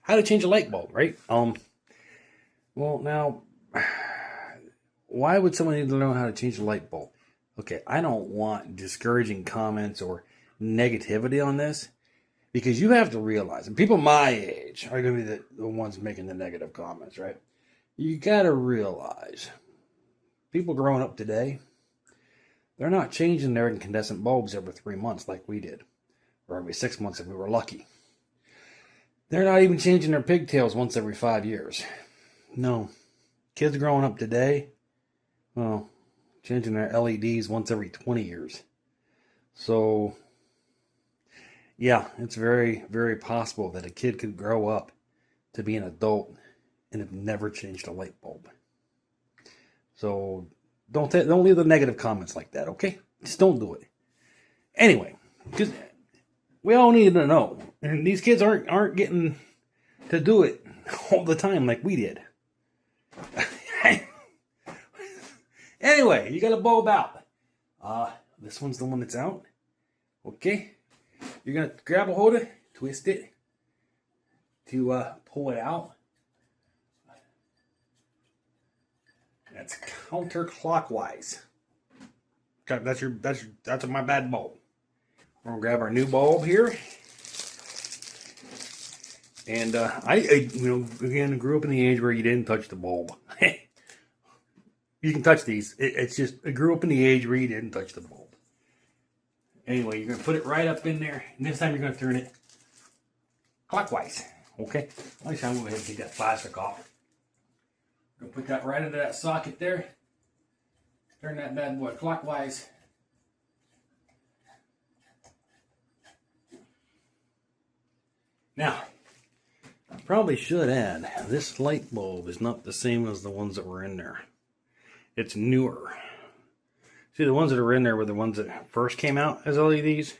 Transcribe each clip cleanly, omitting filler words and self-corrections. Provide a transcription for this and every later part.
how to change a light bulb, right? Well, now, why would someone need to know how to change a light bulb? Okay, I don't want discouraging comments or negativity on this because you have to realize, and people my age are going to be the ones making the negative comments, right? You got to realize people growing up today, they're not changing their incandescent bulbs every 3 months like we did, or every 6 months if we were lucky. They're not even changing their pigtails once every 5 years. No. Kids growing up today, well, changing their LEDs once every 20 years. So, yeah, it's very, very possible that a kid could grow up to be an adult and have never changed a light bulb. So, don't leave the negative comments like that, okay? Just don't do it. Anyway, because we all need to know, and these kids aren't getting to do it all the time like we did. Anyway, you got a bulb out. This one's the one that's out. Okay, you're gonna grab a hold of it, twist it to pull it out. That's counterclockwise. Okay, that's my bad bulb. We're gonna grab our new bulb here, and I again grew up in the age where you didn't touch the bulb. You can touch these. It's just I grew up in the age where you didn't touch the bulb. Anyway, you're gonna put it right up in there, and this time you're gonna turn it clockwise. Okay. Next time, I'm gonna go ahead and take that plastic off. Gonna put that right into that socket there. Turn that bad boy clockwise. Now, I probably should add, this light bulb is not the same as the ones that were in there. It's newer. See, the ones that are in there were the ones that first came out as LEDs.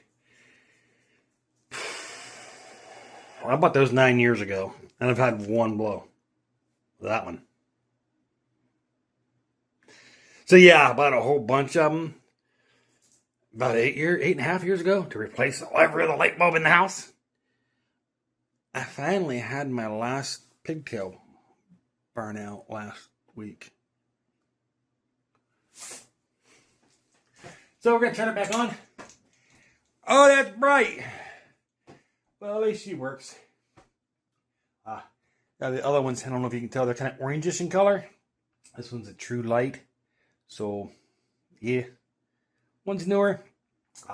I bought those 9 years ago, and I've had one blow. That one. So yeah, I bought a whole bunch of them about 8.5 years ago to replace every other light bulb in the house. I finally had my last pigtail burn out last week. So we're going to turn it back on. Oh, that's bright. Well, at least she works. Now the other ones, I don't know if you can tell, they're kind of orangish in color. This one's a true light. So, yeah. One's newer.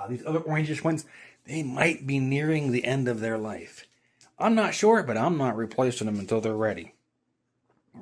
These other orangish ones, they might be nearing the end of their life. I'm not sure, but I'm not replacing them until they're ready.